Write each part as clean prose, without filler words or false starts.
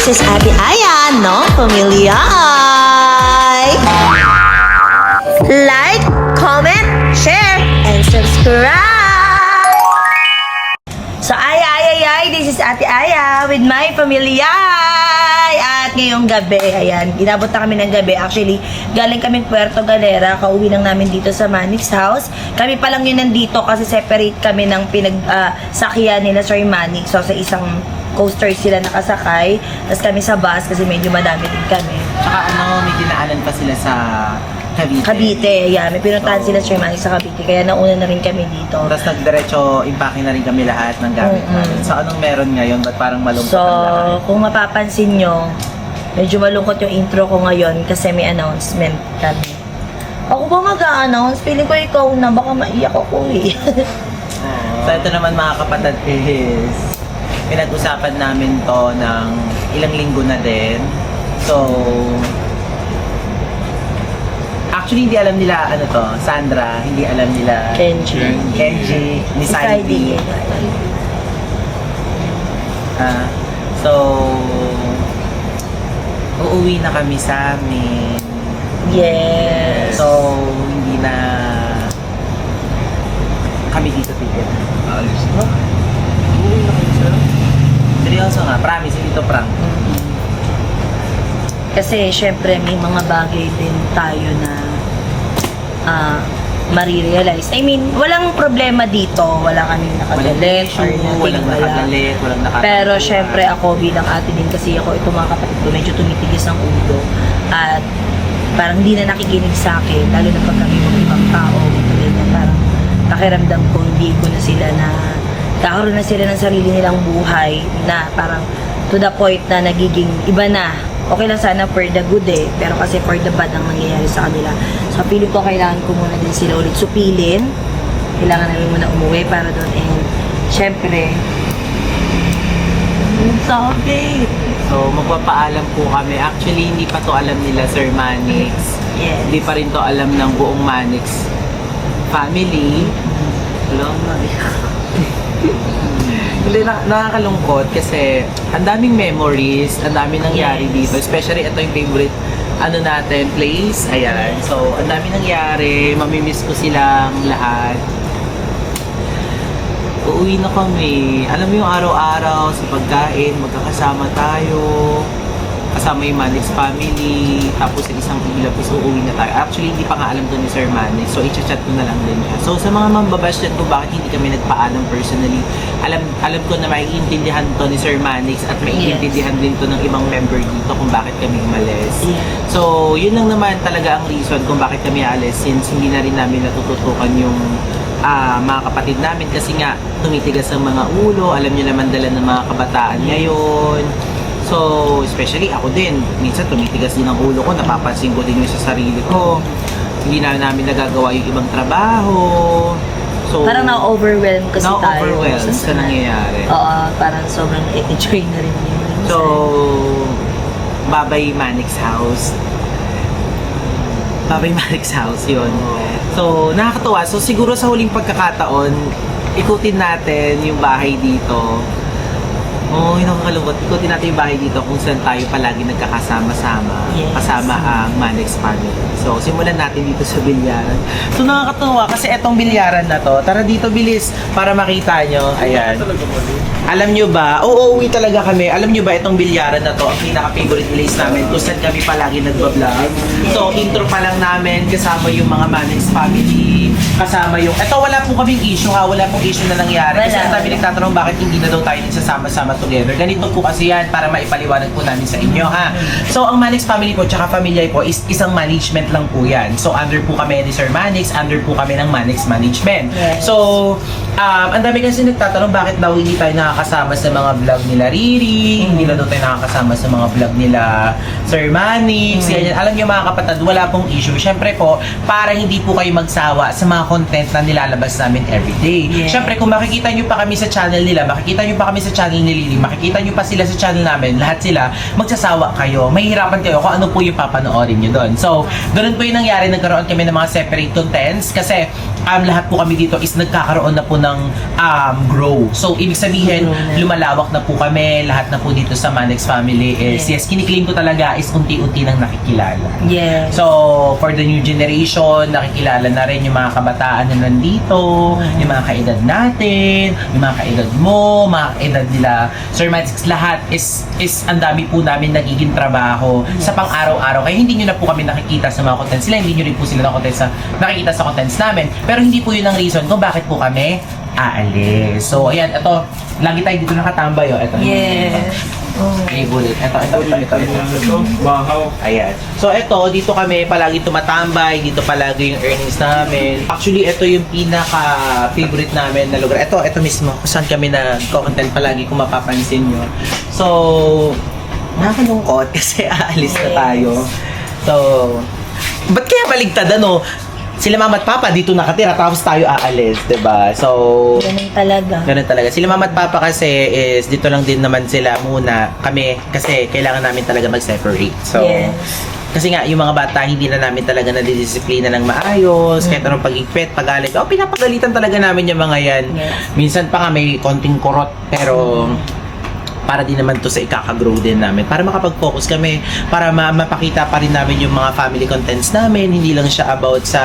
This is Ate Aya, no? Pamilyay! Like, comment, share, and subscribe! So, ay, this is Ate Aya with my Pamilyay! At ngayong gabi, ayan, inabot na kami ng gabi. Actually, galing kaming Puerto Galera, kauwi lang namin dito sa Manix House. Kami pa lang yun nandito kasi separate kami ng sakyan nila Sir Manix. So, sa isang coaster sila nakasakay. Tapos kami sa bus kasi medyo madami din kami. Tsaka may dinaanan pa sila sa Cavite. Cavite, yeah. May pinuntahan sila Sir Manix sa Cavite. Kaya nauna na rin kami dito. Tapos nagdiretso, impake na rin kami lahat ng gamit namin. So anong meron ngayon? Ba't parang malungkot So, ang lahat? kung mapapansin nyo, medyo malungkot yung intro ko ngayon kasi may announcement kami. Ako ba mag-a-announce? Feeling ko ikaw na, baka maiyak ako eh. So ito naman mga kapatid is pinag-usapan namin to ng ilang linggo na din. So actually hindi alam nila ano to, Sandra, hindi alam nila Kenji, ni Saidi. So uuwi na kami sa amin. Yes. So hindi na kami dito tigil. Alis na? Uuwi na kami sir? Seryoso nga, promise, hindi to prank. Kasi syempre may mga bagay din tayo na marirealize. I mean, walang problema dito. Wala kaming nakagalit or nothing. Walang nakagalit, walang nakagalit. Pero syempre ako bilang ate din kasi ako, ito mga kapatid ko, medyo tumitigis ang ulo. At parang hindi na nakikinig sa akin, lalo na pag kami mga ibang tao. Ganyan, parang pakiramdam ko, hindi ko na sila na kakaroon na sila ng sarili nilang buhay na parang to the point na nagiging iba na. Okay lang sana for the good eh, pero kasi for the bad ang nangyayari sa kanila. So, feeling ko kailangan ko muna din sila ulit supilin. Kailangan namin muna umuwi para doon. And, syempre, sabi. So, magpapaalam po kami. Actually, hindi pa to alam nila Sir Manix. Yes. Hindi pa rin to alam ng buong Manix family. Alam na. Hindi, nakakalungkot kasi ang daming memories, ang daming nangyari dito. Especially ito yung favorite natin, place. Ayan. So, ang daming nangyari. Mamimiss ko silang lahat. Uuwi na kami. Alam mo yung araw-araw sa pagkain, magkakasama tayo. Kasama yung Manix family. Tapos isang ilapos, uuwi na tayo. Actually, hindi pa nga alam to ni Sir Manix. So, i-chat ko na lang din siya. So, sa mga mambabash dyan ko, bakit hindi kami nagpaalam personally? Alam ko na maiintindihan to ni Sir Manix at maiintindihan din to ng ibang member dito kung bakit kami umalis. So, yun lang naman talaga ang reason kung bakit kami alis since hindi na rin namin natututukan yung mga kapatid namin kasi nga tumitigas ang mga ulo. Alam niyo naman dala ng mga kabataan ngayon. So, especially ako din, minsan tumitigas din ang ulo ko, napapansin ko din yung sa sarili ko. Hindi na namin nagagawa yung ibang trabaho. So, parang na-overwhelm kasi tayo. Na-overwhelm sa nangyayari. Oo, parang sobrang enjoy na rin yun. So, Babay Manix House. Babay Manix House, yun. So, nakakatuwa. So, siguro sa huling pagkakataon, ikutin natin yung bahay dito. Oh, nakakalungkot. Ikutin natin yung bahay dito kung saan tayo palagi nagkakasama-sama. Yes. Kasama ang Manix family. So, simulan natin dito sa bilyaran. So, nakakatuwa kasi etong bilyaran na to. Tara dito, bilis, para makita nyo. Ayan. Alam nyo ba? Oo, uwi talaga kami. Alam nyo ba itong bilyaran na to, ang pinaka-favorite place namin kung saan kami palagi nagbablog. So, intro pa lang namin, kasama yung mga Manix family. Kasama yung... Ito, wala po kaming issue ha. Wala pong issue na nangyari. Kasi ang dami nagtatanong bakit hindi na daw tayo nagsasama-sama together. Ganito po kasi yan para maipaliwanag po namin sa inyo ha. So, ang Manix family po tsaka Pamilyay po is isang management lang po yan. So, under po kami ni Sir Manix, under po kami ng Manix Management. Yes. So, ang dami kasi nagtatanong bakit daw hindi tayo nakakasama sa mga vlog nila Riri, hindi na daw tayo nakakasama sa mga vlog nila Sir Manix, ganyan. Alam niyo mga kapatid, wala pong issue. Siyempre po, para hindi po kayo magsawa sa mga content na nilalabas namin everyday. Yes. Siyempre, kung makikita nyo pa kami sa channel nila, makikita nyo pa kami sa channel ni Lily, makikita nyo pa sila sa channel namin, lahat sila, magsasawa kayo. Mahihirapan kayo kung ano po yung papanoorin nyo doon. So, doon po yung nangyari, nagkaroon kami ng mga separate contents kasi lahat po kami dito is nagkakaroon na po ng grow. So, ibig sabihin, lumalawak na po kami, lahat na po dito sa Manex family is, yes, kiniklaim ko talaga is unti-unti nang nakikilala. Yes. So, for the new generation, nakikilala na rin yung mga kabataan na nandito, yung mga kaedad natin, yung mga kaedad mo, mga kaedad nila. Sir Manex, lahat is ang dami po namin nagiging trabaho sa pang-araw-araw. Kaya hindi nyo na po kami nakikita sa mga contents nila, hindi nyo rin po sila nakikita sa contents namin. Pero hindi po yun ang reason kung bakit po kami aalis. So, ayan, ito, lagi tayo dito nakatambay, oh. Ito, Yes. ay, bulit. Ito. Bahaw. Ayan. So, ito, dito kami palagi tumatambay, dito palagi yung earnings namin. Actually, ito yung pinaka-favorite namin na lugar. Ito mismo, kung saan kami nag-content palagi kung mapapansin nyo. So, nakakalungkot kasi aalis na tayo. So, ba't kaya baligtad, ano? Sila mama at papa dito nakatira tapos tayo aalis, 'di ba? So, Ganun talaga. ganun talaga. Sila mama at papa kasi is dito lang din naman sila muna. Kami kasi kailangan namin talaga mag-separate. So, Yes. kasi nga yung mga bata hindi na namin talaga nadidisiplina ng maayos, kahit anong pag-igpit, pag-alit. Pinapagalitan talaga namin yung mga yan. Yes. Minsan pa nga may konting kurot pero para din naman to sa ikaka-grow din namin. Para makapag-focus kami, para mapakita pa rin namin yung mga family contents namin. Hindi lang siya about sa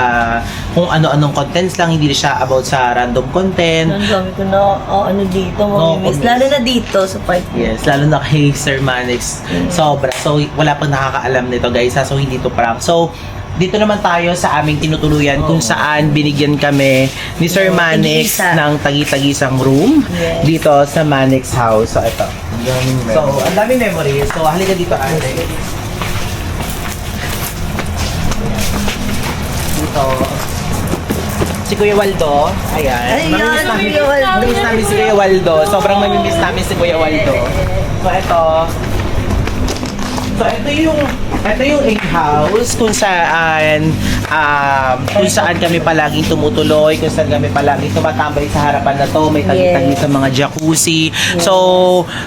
kung ano-anong contents lang, hindi siya about sa random content. Ang dami ko na, ano dito, mamimiss. Oo, Lalo na dito sa part. Yes, lalo na kay Sir Manex. Sobra. So, wala pang nakakaalam nito, guys. So, hindi to prank. So, dito naman tayo sa aming tinutuluyan kung saan binigyan kami ni Sir Manex Tagi-tagisa. ng tagi-tagisang room Yes. dito sa Manex house. So, ito. So, ang daming memories. So, halika dito, ate. Dito. Si Kuya Waldo. Ayan. Ayan, Mamimiss namin- Kuya Waldo. Mamimiss namin si Kuya Waldo. Sobrang mamimiss namin si Kuya Waldo. So, ito. So, ito yung in-house kung saan kami palaging tumutuloy, kung saan kami palaging tumatambay sa harapan na to, may tagi-tagi sa mga jacuzzi. So,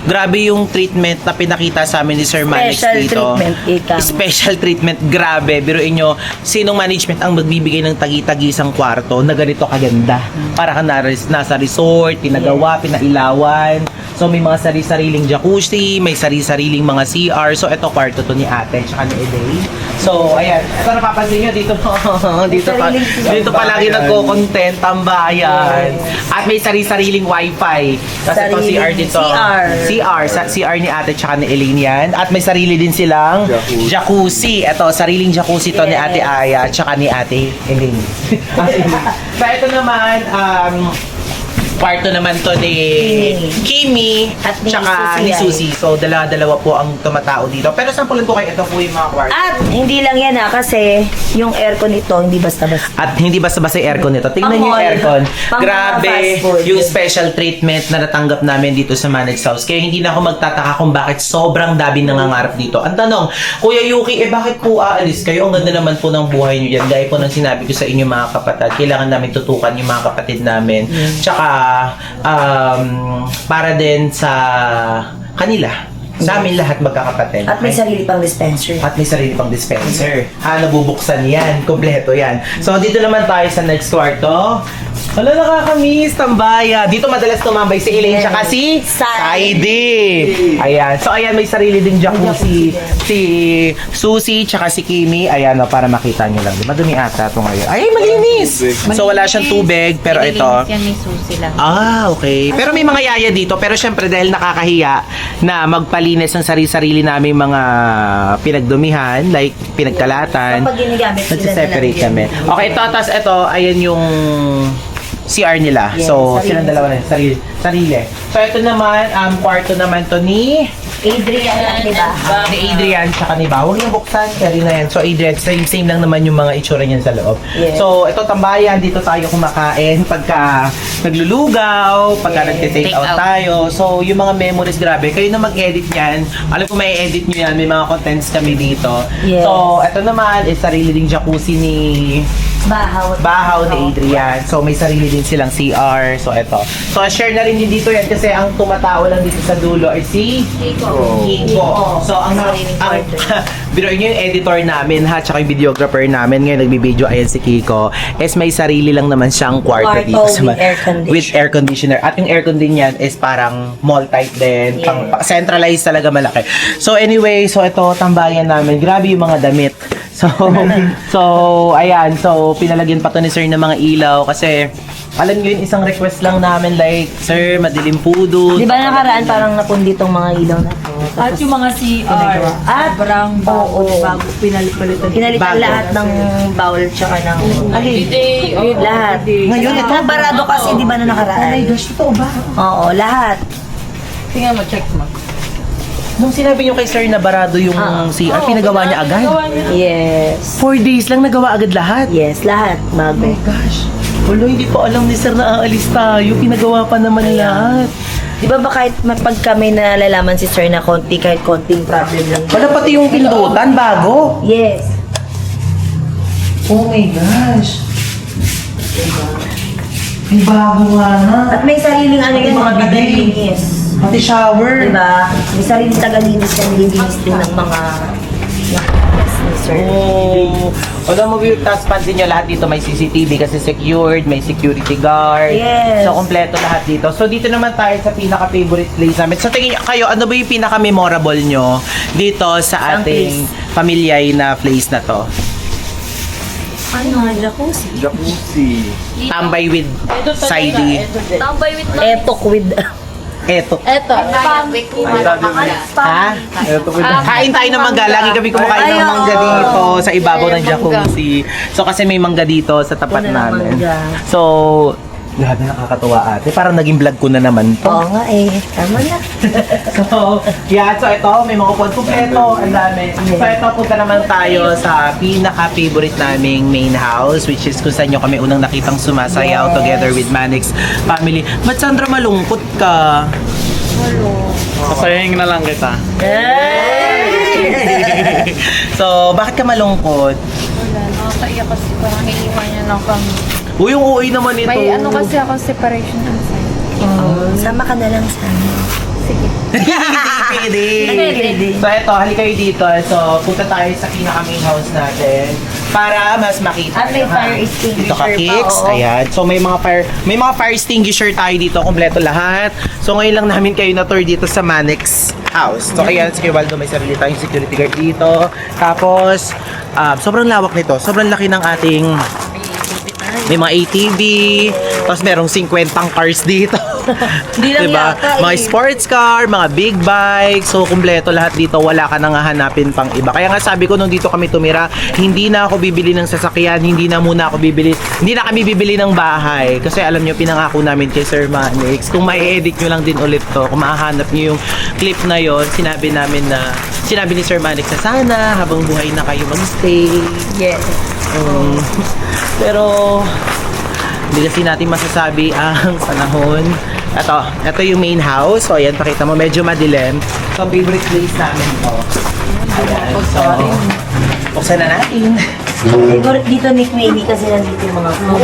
grabe yung treatment na pinakita sa amin ni Sir Manex Special dito. treatment, ika. Special treatment, grabe. Biruin nyo, sinong management ang magbibigay ng tagi-tagisang kwarto na ganito kaganda? Para ka nasa resort, pinagawa, pinailawan. So, may mga sari-sariling jacuzzi, may sari-sariling mga CR. So, ito kwarto to ni ate, tsaka ni Ede. So, ayan. Ito napapansin nyo, dito dito palagi nagko-content, tambayan. At may sari-sariling wifi. Kasi ito CR dito. CR ni ate, tsaka ni Elaine yan. At may sarili din silang jacuzzi. Ito, sariling jacuzzi to ni ate Aya, tsaka ni ate Elaine. So, ito naman, kwarto naman to ni Kimi At ni tsaka Susie ni ay. Susie. So, dalawa po ang tumatao dito. Pero sampulan ko kayo, ito po yung mga kwarto. At hindi lang yan kasi yung aircon nito hindi basta-basta. At hindi basta-basta yung aircon nito. Tingnan niyo yung Pang-mall. aircon. Pang Grabe mga fast food. yung special treatment na natanggap namin dito sa Manex House. Kaya hindi na ako magtataka kung bakit sobrang dami nangangarap dito. Ang tanong, Kuya Yuki, bakit po aalis kayo? Ang ganda naman po ng buhay niyo dyan. Gaya po ng sinabi ko sa inyo mga kapatid, kailangan namin tutukan yung mga kapatid namin. Tsaka, para din sa kanila. Sa amin lahat magkakapatid. At may Okay? sarili pang dispenser. At may sarili pang dispenser. Nabubuksan yan. Kompleto yan. So, dito naman tayo sa next kwarto. Wala, nakakamiss, tambaya. Dito madalas tumambay si Elaine tsaka si Saidi. Ayan. So, ayan, may sarili din jacuzzi si Susie tsaka si Kimi. Ayan, para makita nyo lang. Madumi ata ito ngayon. Ay, malinis! So, wala siyang tubig, pero ito. Yan may susi lang. Okay. Pero may mga yaya dito. Pero syempre, dahil nakakahiya na magpalinis ng sarili-sarili namin mga pinagdumihan, like pinagkalatan, Kapag ginagamit sila nagsiseparate nila, kami. Okay, ito, tapos ito, ayan yung CR nila. Yes, So, sarili. silang dalawa na, sarili. So, ito naman, kwarto naman to ni Adrian at diba? Adrian tsaka ni Ba. Huwag yung buksan, carry na yan. So, Adrian, same lang naman yung mga itsura niyan sa loob. Yes. So, ito tambayan, dito tayo kumakain pagka naglulugaw, pagka nagte-take Take out out. tayo. So, yung mga memories, grabe. Kayo na mag-edit yan. Alam ko may edit nyo yan. May mga contents kami dito. Yes. So, ito naman is sarili ding jacuzzi ni bahaw ni Adrian. So, may sarili din silang CR. So, eto. So, share na rin din dito yan kasi ang tumatao lang dito sa dulo ay si Kiko. So, ang biruin nyo yung editor namin ha, tsaka yung videographer namin ngayon nagbibideo, ayan si Kiko. Is may sarili lang naman siyang kwarto dito. With air conditioner. At yung aircon din yan is parang mall type din. Centralized talaga malaki. So, anyway, so ito, tambayan namin. Grabe yung mga damit. So, ayan. So, pinalagyan pa to ni sir ng mga ilaw kasi alam nyo yun, isang request lang namin like, sir, madilim po doon. Di ba nakaraan parang napundi tong mga ilaw na to? At yung mga CR, sobrang bago, pinalitan. Pinalitan Bago. lahat ng bawal tsaka ng... Lahat. Ngayon, ito, barado kasi di ba na nakaraan? Oh my gosh, totoo ba? Oo, lahat. Tingnan mo, check mo. Nung sinabi nyo kay sir na barado yung CR, pinagawa niya agad? Yes. 4 days lang nagawa agad lahat? Yes, lahat. Bago. Gosh. Wala, hindi pa alam ni sir na aalis tayo. Pinagawa pa naman lahat. Di ba kahit pag kami nalalaman si sir na kahit konting problem lang. Wala pati yung pindutan bago. Yes. Oh my gosh. May bago nga na. At may sariling ano yun, mga Mga bidet. tagalinis. Pati shower. Diba? May sariling tagalinis yan, linis din ng mga ni sir. Oh. Alam mo, tapos pansin nyo lahat dito may CCTV kasi secured, may security guard. Yes. So, kompleto lahat dito. So, dito naman tayo sa pinaka-favorite place namin. So, tingin kayo, ano ba yung pinaka-memorable nyo dito sa Ang ating pamilyay na place na to? Ano? Jacuzzi. Jacuzzi. Tambay with side. Tambay with Etok with... Eto. Eto. Ha? Kain tayo ng mangga. Lagi kami kumakain ng Ay, mangga oo. dito sa ibabaw ng Mangga. jacuzzi. So kasi may mangga dito sa tapat Puno ng namin. mangga. So, lahat na nakakatuwa ate. Parang naging vlog ko na naman to. Oo nga eh. Tama na. So, yeah. So ito, may mga upuan kumpleto. Ang dami. So ito, punta naman tayo sa pinaka-favorite naming main house, which is kung saan nyo kami unang nakitang sumasayaw Yes. together with Manix family. Ba't Sandra malungkot ka? Pasayahin na lang kita. So, bakit ka malungkot? Wala, nakakaiyak kasi parang iiwan niya lang kami. Uy, yung uwi naman ito. May ano kasi ako separation anxiety. Sama ka na lang sa amin. Pwede. Pwede. So, eto, halika kayo dito. So, punta tayo sa pinaka-main house natin para mas makita. At may nyo, ha? fire extinguisher Dito ka, pa, Kicks. oo. Ayan. So, may mga fire extinguisher tayo dito. Kompleto lahat. So, ngayon lang namin kayo na-tour dito sa Manix house. So, ayan, si Waldo may sarili tayong security guard dito. Tapos, sobrang lawak nito. Sobrang laki ng ating may mga ATV, tapos merong 50 cars dito. Hindi lang yata eh. Mga sports car, mga big bikes, so kumpleto lahat dito, wala ka nang hahanapin pang iba. Kaya nga sabi ko nung dito kami tumira, hindi na ako bibili ng sasakyan, hindi na kami bibili ng bahay. Kasi alam nyo, pinangako namin kay Sir Manix, kung mai-edit nyo lang din ulit to, kung mahahanap nyo yung clip na yon, sinabi ni Sir Manix na sana habang buhay na kayo magstay. Yes. Pero hindi kasi natin masasabi ang panahon. Ito yung main house. So, ayan, pakita mo, medyo madilim. So, favorite place namin to. Ayan, so, buksan na natin. Siguro dito ni Queenie kasi nandito yung mga food.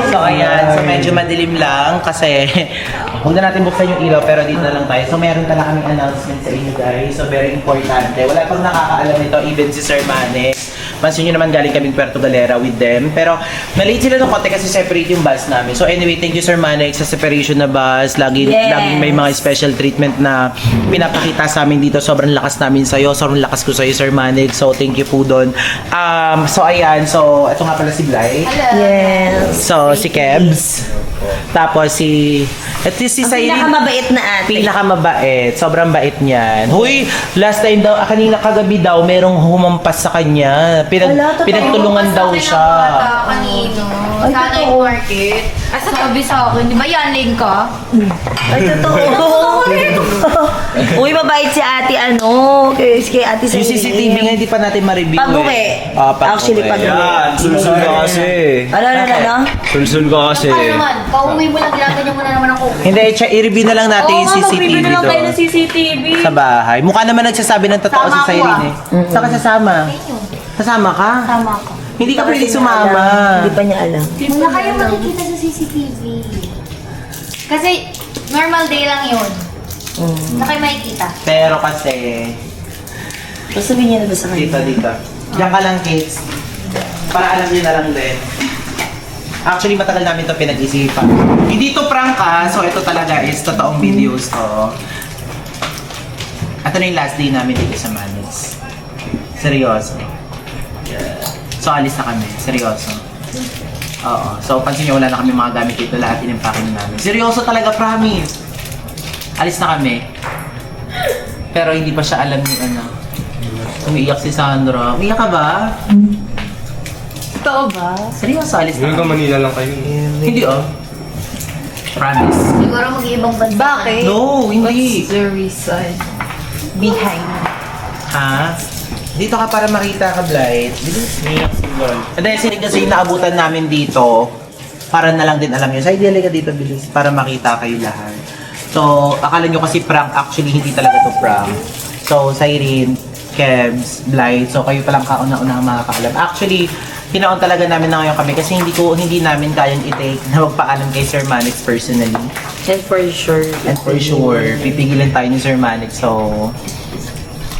So, ayan. So, medyo madilim lang kasi huwag na natin buksan yung ilaw pero dito na lang tayo. So, meron pala kaming announcement sa inyo guys. So, very importante. Wala pang nakakaalam nito, even si Sir Mane. Pansin nyo naman galing kaming Puerto Galera with them. Pero, na-late sila ng konti kasi separate yung bus namin. So, anyway, thank you Sir Mane sa separation na bus. Laging may mga special treatment na pinapakita sa amin dito. Sobrang lakas namin sa'yo. Sobrang lakas ko sa'yo Sir Mane. So, thank you po doon. So, ayan. So, ito nga pala si Blythe. Yes. So, si Kebs. Tapos si Sailin. Pinakamabait na ate. Pinakamabait. Sobrang bait niyan. Huy, last time daw, kanina kagabi daw, merong humampas sa kanya. Wala, totoo. Pinagtulungan daw siya. Kanino? Ay, Sa night totoo. market. Sabi sa akin, di ba yaling ka? Ay, totoo. Uy, mabait si ate, kay ate sa Yung CCTV nga, hindi pa natin ma-review. Pag-uwi. Actually, pag-uwi. Yan, sulsul ka kasi. Ano? Sulsul ka kasi. Ano naman? Pauwi mo lang, ginaganyan mo na naman ako. Hindi, i-review na lang natin yung CCTV na lang tayo ng doon. CCTV. Sa bahay. Mukha naman nagsasabi ng totoo si Sama ako, Sailin eh. Saan ka sasama? Kasama ka? Tama ko. Hindi ka pwede Kasi niya sumama. alam, Hindi pa niya alam. Wala kayo makikita sa CCTV. Kasi normal day lang yun. Wala kayo makikita. Pero kasi, Basta sabihin niya na ba sa kanya? dito. Diyan ka lang, kids. Para alam niyo na lang din. Actually, matagal namin ito pinag-isipan. Hindi to prank so ito talaga is totoong videos to. Ito na yung last day namin dito sa Manix. Seryoso. Yeah. So, alis na kami. Seryoso. Oo. So, pansin nyo, wala na kami mga gamit dito. Lahat inimpake na namin. Seryoso talaga, promise. Alis na kami. Pero hindi pa siya alam yung ano. Umiiyak si Sandra. Umiiyak ka ba? Totoo ba? Seryoso, alis na Hanggang kami. Manila lang kayo. Hindi Promise. Siguro mag-iibang bansa. Bakit? No, hindi. the reason behind? Ha? Dito ka para makita ka, Blight. Bilis. And then, kasi yung naabutan namin dito, para na lang din alam nyo. Sa ideally ka dito, bilis. Para makita kayo lahat. So, akala nyo kasi prank. Actually, hindi talaga to prank. So, Cyrene, Kebs, Blight. So, kayo palang kauna-una ang makakaalam. Actually, tinaon talaga namin na ngayon kami kasi hindi namin kayang i-take na magpaalam kay Sir Manix personally. And for sure. And for sure, pipigilan tayo ni Sir Manix. So,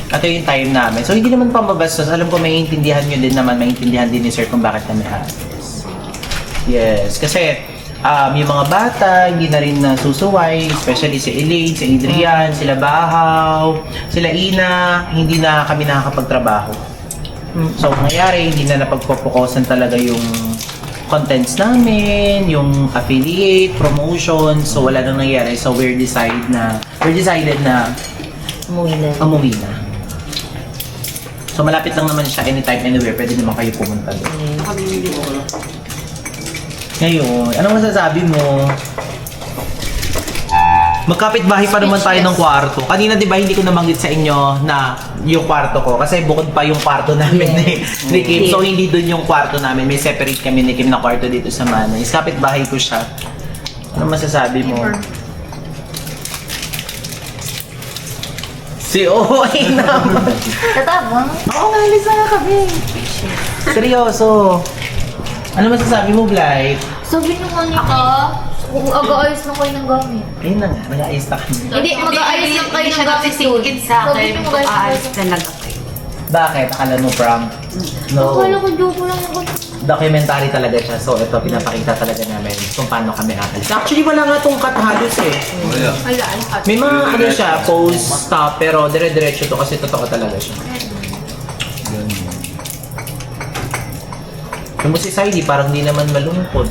ito yung time namin. So, hindi naman pambabastos. Alam ko, maiintindihan nyo din naman, maiintindihan din ni Sir kung bakit kami alis. Yes, kasi yung mga bata, hindi na rin nasusuway, especially si Elaine, si Adrian, sila Bahaw, sila Ina, hindi na kami nakakapagtrabaho. So, nangyari, hindi na napagpopokusan talaga yung contents namin, yung affiliate, promotion, so wala nang nangyari. So, we're decided na Umuwi na. umuwi na. So, malapit lang naman siya anytime, anywhere. Pwede naman kayo pumunta doon. Ngayon, anong masasabi mo? Magkapit-bahay pa naman tayo ng kwarto. Kanina, di ba, hindi ko nabanggit sa inyo na yung kwarto ko. Kasi bukod pa yung kwarto namin ni Kim. So, hindi doon yung kwarto namin. May separate kami ni Kim na kwarto dito sa Manay. Kapit-bahay ko siya. Anong masasabi mo? Si Oy naman. Tatama? Oo nga, alis na kami. Seryoso. Ano masasabi mo, Blight? Sabi nyo nga ka, mag-aayos lang kayo ng gamit. Ayun na nga, nag-aayos na kami. Hindi, mag-aayos lang kayo ng gamit. Singkit sa Sabi akin, nyo mag-aayos aalis lang. talaga kayo. Bakit? Akala mo prank? Akala No. ko joke lang ako. Documentary talaga siya. So, ito, pinapakita talaga namin kung paano kami aalis. Actually, wala nga itong cut halos eh. May mga ano siya, post, stop, pero dire-diretso to kasi totoo talaga siya. Yung mo si Saidi, parang di naman malungkot.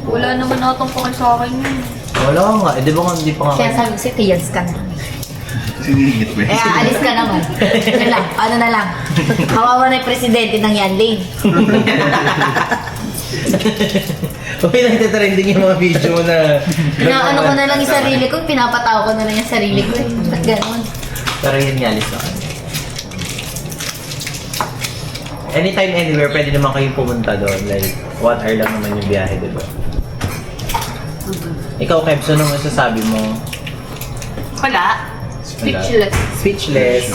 Wala naman natang pakal sa akin yun. Wala nga, eh di ba nga hindi pa nga Kaya sabi ko, tiyans ka na. Siningit mo Eh, alis ka naman. Ano na lang. Kawawa na yung presidente ng Yanlane. Okay, nagtitrending yung mga video mo na... Pinaano ko na lang yung sarili ko, pinapatawa ko na lang yung sarili ko. Ba't ganon? Pero yun nga, alis na kami. Anytime, anywhere, pwede naman kayong pumunta doon. Like, 1 hour lang naman yung biyahe, di ba? Ikaw, Kebs, ano masasabi mo? Wala. Speechless. Speechless.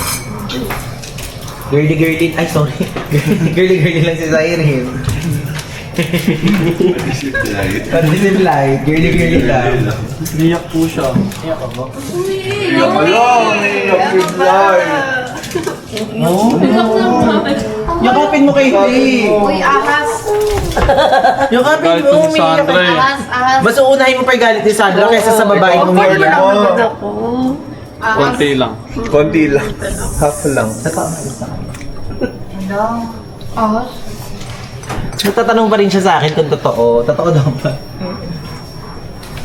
Girly-girly. Ay, sorry. Girly-girly lang si Cyrene. Pati si Blight. Girly-girly lang. Niyak po siya. Yakapin mo kay Lee. Uy, ahas! Yakapin Galit mo, si Sandra eh. Ahas! Mas uunahin mo pa yung galit ni Sandra kaysa sa babaeng umiiyak. Konti lang. Konti lang. Half lang. Ahas? Nagtatanong pa rin siya sa akin kung totoo. Totoo daw ba?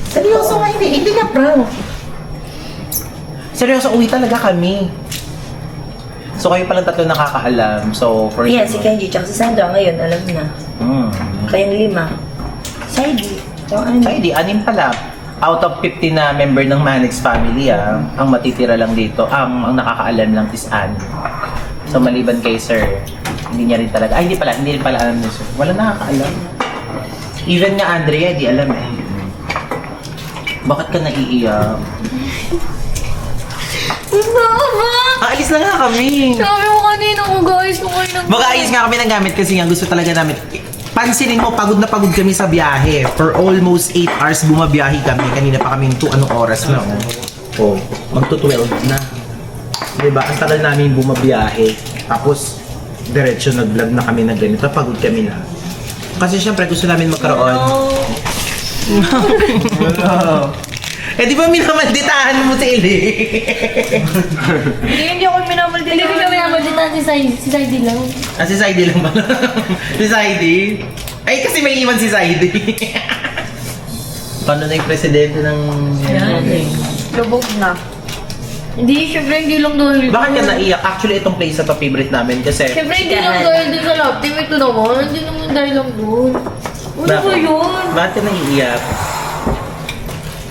Seryoso nga, hindi nga prank. Seryoso, uwi talaga kami. So kayo palang tatlo nakakaalam. So for Yeah, si Kenji tsaka si Sandra ngayon, alam na. Kayong 5. Saidi. Ay, di, 6 pala. Out of 50 na member ng Manix family, ang matitira lang dito, ang nakakaalam lang is Anne. So maliban kay Sir, hindi niya rin talaga, hindi rin pala alam ni Sir. Wala nakakaalam. Even nga Andrea, di alam eh. Bakit ka naiiyak? Aalis na nga kami. Sabi mo kanina kung guys, kung kayo nang... Mag-aayos nga kami ng gamit kasi nga gusto talaga namin. Pansinin mo, pagod na pagod kami sa biyahe. For almost 8 hours bumabiyahe kami. Kanina pa kami 2 anong oras na. Oh, magto-12 na. Diba? Ang tagal namin bumabiyahe. Tapos, diretso nag-vlog na kami na ganito. Pagod kami na. Kasi syempre gusto namin magkaroon. Eh di ba minamalditahan mo si Eli? Hindi ako minamaldita. Hindi ko kami naman si Saidi lang. Ah, si Saidi lang ba? Si Saidi? Ay, kasi may iwan si Saidi. Paano na yung presidente ng... Lubog na. Hindi, syempre hindi lang dahil... Bakit ka naiyak? Actually, itong place na to favorite namin kasi... Syempre hindi lang dahil din sa love team. Ito naman, hindi naman dahil lang doon. Ano ba yun? Bakit ka naiiyak?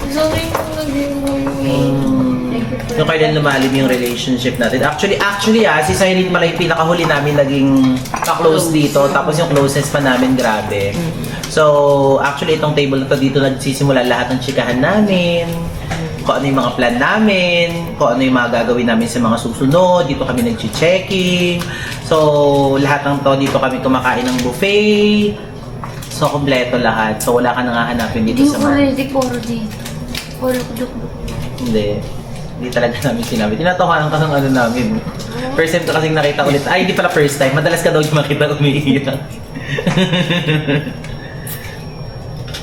Sorry kung naging mo Yung kailan lumalim yung relationship natin. Actually, si Cyrene pala yung pinakahuli namin naging ka-close dito. Tapos yung closeness pa namin, grabe. So, actually, itong table na to dito nagsisimula lahat ng chikahan namin. Kung ano yung mga plan namin, kung ano yung mga gagawin namin sa mga susunod. Dito kami nag-checking. So, lahat ng to, dito kami kumakain ng buffet. So, kompleto lahat. So, wala ka nang hahanapin dito Hindi sa ko mga... ready for dito. Wala ko dito. Hindi talaga namin sinabi. Tinatawanan ka ng ano namin. First time ka kasing nakita ulit. Ay, hindi pala first time. Madalas ka daw yung makita umiiyak.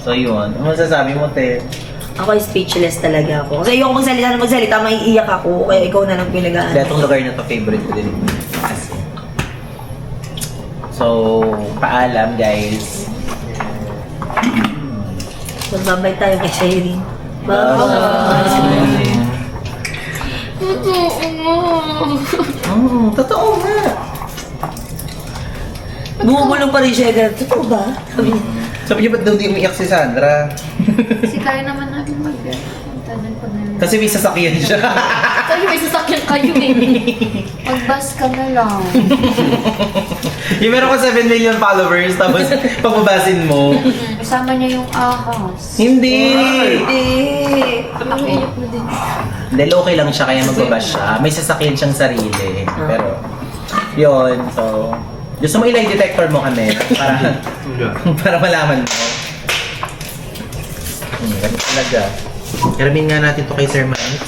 So, yun. Ano masasabi mo, te? Ako speechless talaga ako. Kasi ayoko magsalita, maiiyak ako. Kaya ikaw na lang pinagaan. Kaya itong lugar na to, favorite ko din. So, paalam, guys. Magbabay tayo kay Cyrene. Bye. Totoo nga. Bumubulong pa rin siya. Totoo ba? Sabi niya. Sabi niyo, ba't daw di umiyak si Sandra? Kasi kaya naman natin Kasi may sasakyan siya. Kayo may sasakyan kayo eh. Mag-bus ka na lang. Yung meron ka 7 million followers, tapos pagbabasin mo. Kasama niya yung ahas. Hindi! Nakilip mo din. Dahil okay lang siya, kaya magbabash siya. May sasakyan siyang sarili. Pero, yun. So, gusto mo ilay detector mo kami para malaman mo. Ganun talaga. Karamin nga natin to kay Sir Mike.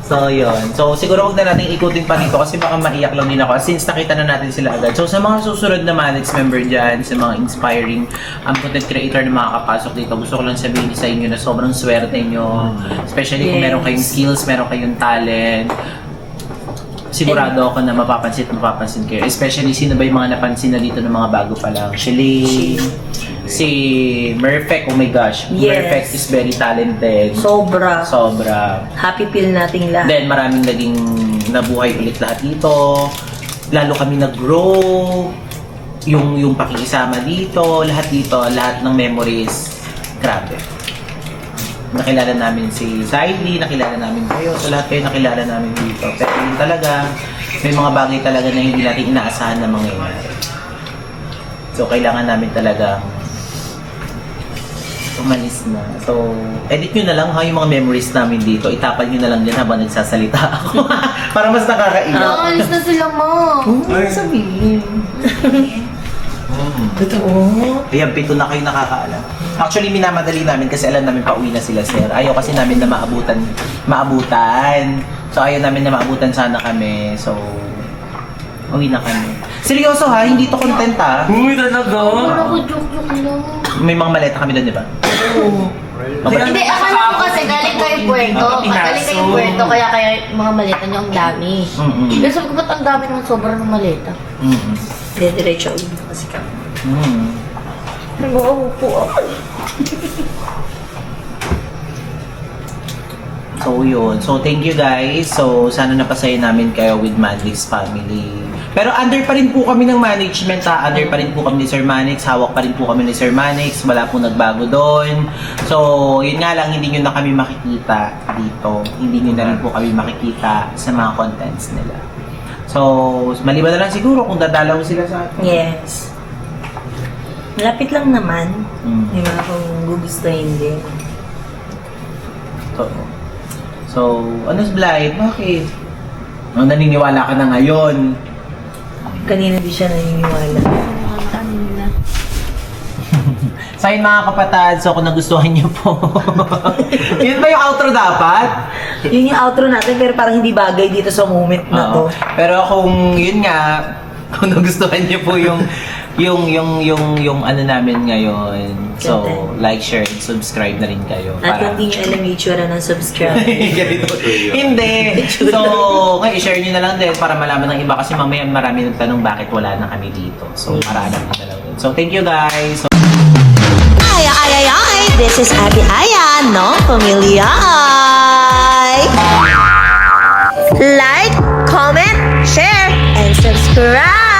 So, yun. So, siguro huwag na natin ikutin pa dito kasi baka maiyak lang din ako since nakita na natin sila agad. So, sa mga susunod na Manix member dyan, sa mga inspiring content creator na makakapasok dito, gusto ko lang sabihin sa inyo na sobrang swerte nyo. Especially kung meron kayong skills, meron kayong talent. Sigurado ako na mapapansin kayo. Especially, sino ba yung mga napansin na dito ng mga bago pa lang? Shelly, si Merfect, oh my gosh. Yes. Merfect is very talented. Sobra. Happy feel nating lahat. Then, maraming naging nabuhay ulit lahat dito. Lalo kami nag-grow. Yung pakikisama dito, lahat ng memories. Grabe. Nakilala namin si Saidi, nakilala namin kayo. So, lahat kayo nakilala namin dito. Pero yun talaga, may mga bagay talaga na hindi natin inaasahan na mangyayari. So, kailangan namin talaga umalis na. So, edit nyo na lang ha, yung mga memories namin dito. Itapal nyo na lang din habang nagsasalita ako. Para mas nakakaiyak. Alis na sila, ma. Ay, sabihin. Totoo. Ayan, 7 na kayo nakakaalam. Actually, minamadali namin kasi alam namin pauwi na sila, sir. Ayaw kasi namin na maabutan. So, ayaw namin na maabutan sana kami. So, uwi na kami. Seryoso ha, hindi to content ha. Uy, talaga? Wala ko joke-joke lang. May mga maleta kami doon, di ba? Oo. Hindi, akala ko kasi galing kayo Puerto. Galing kayo Puerto, kaya mga maleta niyo ang dami. Pero sabi ko, ba't ang dami naman sobrang ng maleta? Diretso ulit kasi kami. Nag-uupo ako. So, yun. So, thank you guys. So, sana napasaya namin kayo with Manix family. Pero under pa rin po kami ng management ha. Under pa rin po kami ni Sir Manix. Hawak pa rin po kami ni Sir Manix. Wala po nagbago doon. So, yun nga lang, hindi nyo na kami makikita dito. Hindi nyo na rin po kami makikita sa mga contents nila. So, maliban na lang siguro kung dadalaw sila sa atin. Yes. Malapit lang naman. Di ba? Kung gugustuhin din. So, So, ano Blight? Bakit? Naniniwala ka na ngayon. Kanina di siya naniniwala. Sa akin mga kapatid, so kung nagustuhan niyo po. Yun ba yung outro dapat? Yun yung outro natin, pero parang hindi bagay dito sa moment na to. Oo. Pero kung yun nga, kung nagustuhan niyo po yung ano namin ngayon. So, Content. like, share, and subscribe na rin kayo. At kung hindi nyo alam yung itsura ng subscriber. Ganito. Hindi. So, ngayon, share nyo na lang din para malaman ng iba kasi mamaya marami nagtanong bakit wala na kami dito. So, para alam nyo na lang din. So, thank you guys. So, Ay, this is Ate Aya, no familiar. Like, comment, share, and subscribe.